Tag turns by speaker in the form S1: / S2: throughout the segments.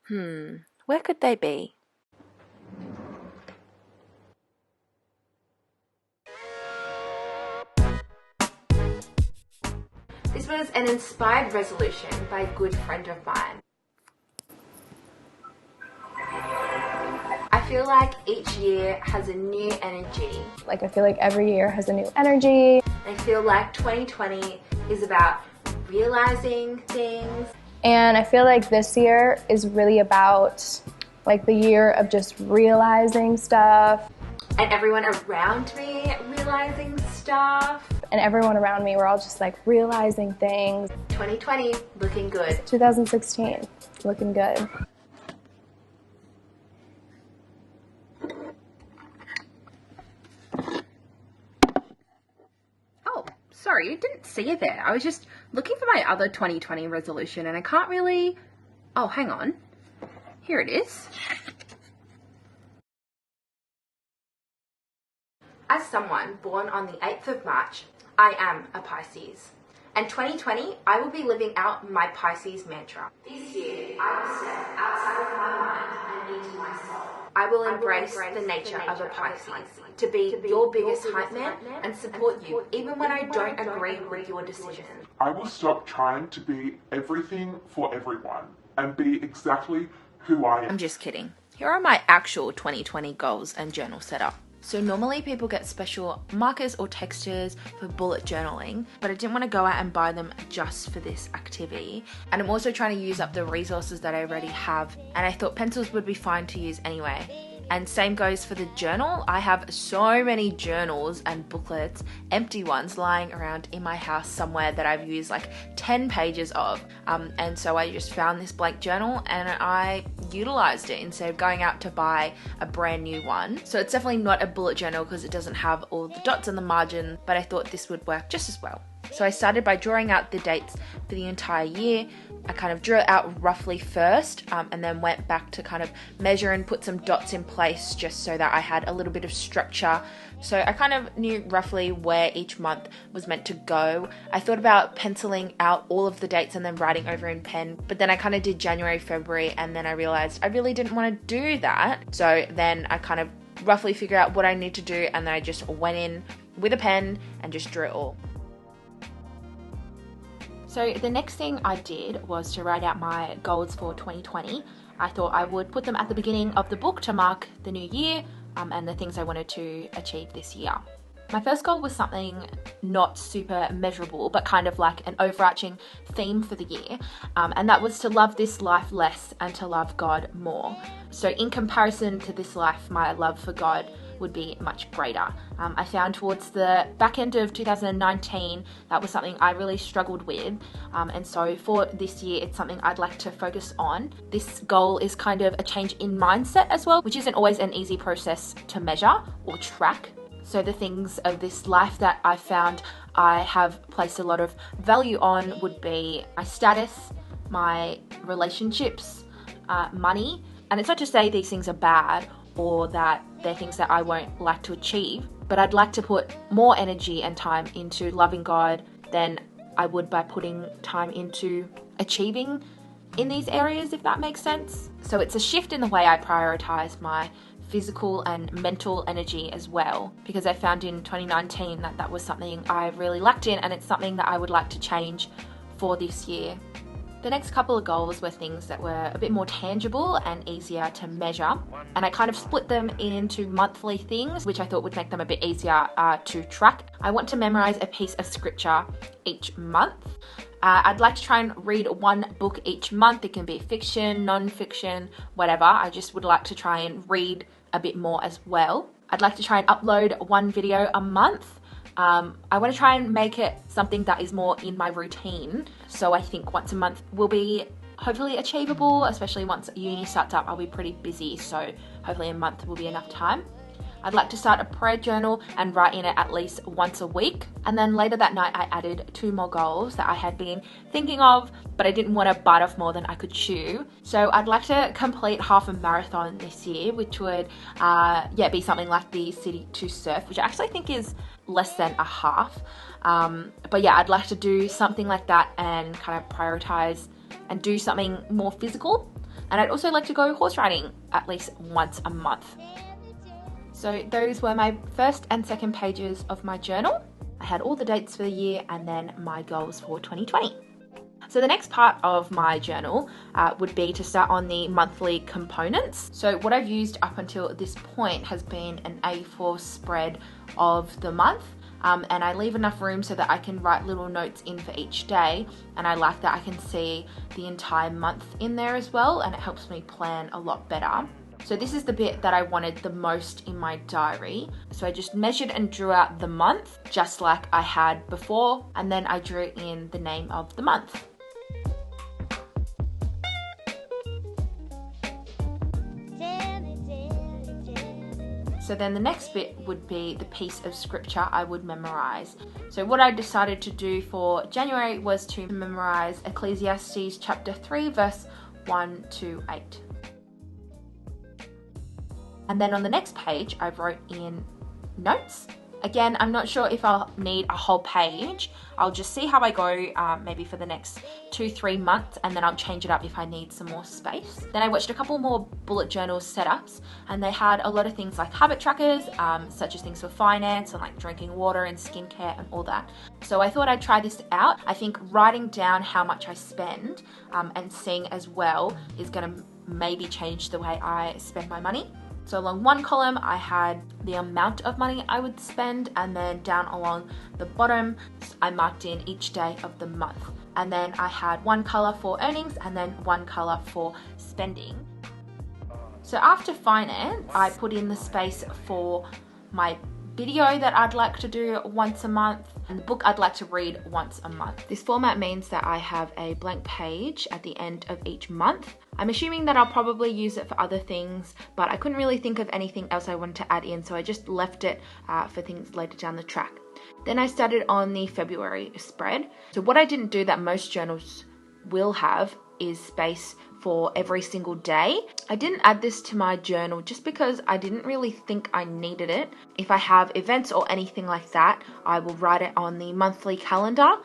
S1: Where could they be? This was an inspired resolution by a good friend of mine. I feel like each year has a new energy.
S2: Like, I feel like every year has a new energy.
S1: I feel like 2020 is about realizing things.
S2: And I feel like this year is really about like the year of just realizing stuff.
S1: And everyone around me realizing stuff.
S2: And everyone around me, we're all just like realizing things.
S1: 2020, looking good.
S2: 2016, looking good.
S1: Oh, sorry, I didn't see it there. I was just looking for my other 2020 resolution and I can't really... Oh, hang on. Here it is. As someone born on the 8th of March, I am a Pisces. And 2020, I will be living out my Pisces mantra. This year, I will step outside of my mind and into my soul. I will embrace the nature of a Pisces, to be your biggest hype man and support you even when I don't agree with your decision.
S3: I will stop trying to be everything for everyone and be exactly who I am.
S1: I'm just kidding. Here are my actual 2020 goals and journal setup. So normally people get special markers or textures for bullet journaling, but I didn't want to go out and buy them just for this activity. And I'm also trying to use up the resources that I already have, and I thought pencils would be fine to use anyway. And same goes for the journal. I have so many journals and booklets, empty ones, lying around in my house somewhere that I've used like 10 pages of. And so I just found this blank journal and I utilized it instead of going out to buy a brand new one. So it's definitely not a bullet journal because it doesn't have all the dots on the margin, but I thought this would work just as well. So I started by drawing out the dates for the entire year. I kind of drew it out roughly first, and then went back to kind of measure and put some dots in place just so that I had a little bit of structure. So I kind of knew roughly where each month was meant to go. I thought about penciling out all of the dates and then writing over in pen, but then I kind of did January, February, and then I realized I really didn't want to do that. So then I kind of roughly figured out what I need to do, and then I just went in with a pen and just drew it all. So the next thing I did was to write out my goals for 2020. I thought I would put them at the beginning of the book to mark the new year and the things I wanted to achieve this year. My first goal was something not super measurable, but kind of like an overarching theme for the year. And that was to love this life less and to love God more. So in comparison to this life, my love for God would be much greater. I found towards the back end of 2019, that was something I really struggled with. And so for this year, it's something I'd like to focus on. This goal is kind of a change in mindset as well, which isn't always an easy process to measure or track. So the things of this life that I found I have placed a lot of value on would be my status, my relationships, money. And it's not to say these things are bad or that they're things that I won't like to achieve, but I'd like to put more energy and time into loving God than I would by putting time into achieving in these areas, if that makes sense. So it's a shift in the way I prioritize my physical and mental energy as well, because I found in 2019 that that was something I really lacked in, and it's something that I would like to change for this year. The next couple of goals were things that were a bit more tangible and easier to measure, and I kind of split them into monthly things, which I thought would make them a bit easier to track. I want to memorize a piece of scripture each month. I'd like to try and read one book each month. It can be fiction, non-fiction, whatever. I just would like to try and read a bit more as well. I'd like to try and upload one video a month. I want to try and make it something that is more in my routine. So I think once a month will be hopefully achievable, especially once uni starts up. I'll be pretty busy, so hopefully a month will be enough time. I'd like to start a prayer journal and write in it at least once a week. And then later that night, I added 2 more goals that I had been thinking of, but I didn't want to bite off more than I could chew. So I'd like to complete half a marathon this year, which would be something like the City to Surf, which I actually think is less than a half. But yeah, I'd like to do something like that and kind of prioritize and do something more physical. And I'd also like to go horse riding at least once a month. So those were my first and second pages of my journal. I had all the dates for the year and then my goals for 2020. So the next part of my journal would be to start on the monthly components. So what I've used up until this point has been an A4 spread of the month. And I leave enough room so that I can write little notes in for each day, and I like that I can see the entire month in there as well, and it helps me plan a lot better. So this is the bit that I wanted the most in my diary. So I just measured and drew out the month just like I had before, and then I drew in the name of the month. So then the next bit would be the piece of scripture I would memorize. So what I decided to do for January was to memorize Ecclesiastes chapter 3 verse 1 to 8. And then on the next page I wrote in notes. Again, I'm not sure if I'll need a whole page. I'll just see how I go maybe for the next 2-3 months, and then I'll change it up if I need some more space. Then I watched a couple more bullet journal setups, and they had a lot of things like habit trackers, such as things for finance and like drinking water and skincare and all that. So I thought I'd try this out. I think writing down how much I spend and seeing as well is going to maybe change the way I spend my money. So along one column, I had the amount of money I would spend, and then down along the bottom, I marked in each day of the month. And then I had one color for earnings and then one color for spending. So after finance, I put in the space for my video that I'd like to do once a month and the book I'd like to read once a month. This format means that I have a blank page at the end of each month. I'm assuming that I'll probably use it for other things, but I couldn't really think of anything else I wanted to add in, so I just left it for things later down the track. Then I started on the February spread. So what I didn't do that most journals will have is space for every single day. I didn't add this to my journal just because I didn't really think I needed it. If I have events or anything like that, I will write it on the monthly calendar.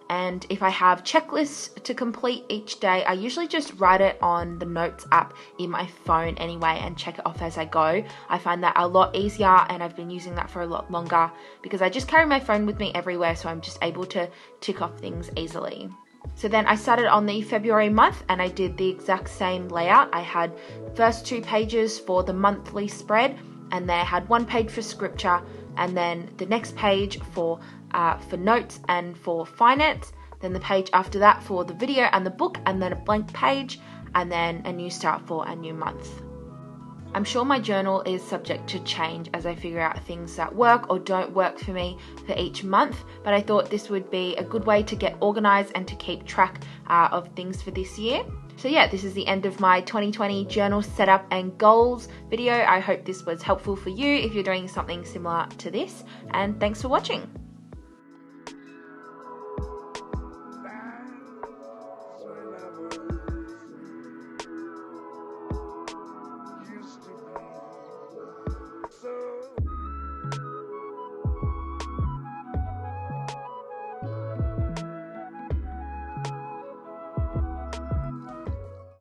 S1: And if I have checklists to complete each day, I usually just write it on the notes app in my phone anyway and check it off as I go. I find that a lot easier, and I've been using that for a lot longer because I just carry my phone with me everywhere, so I'm just able to tick off things easily. So then I started on the February month and I did the exact same layout. I had the first 2 pages for the monthly spread, and then I had 1 page for scripture, and then the next page for notes and for finance, then the page after that for the video and the book, and then a blank page, and then a new start for a new month. I'm sure my journal is subject to change as I figure out things that work or don't work for me for each month, but I thought this would be a good way to get organized and to keep track of things for this year. So yeah, this is the end of my 2020 journal setup and goals video. I hope this was helpful for you if you're doing something similar to this, and thanks for watching.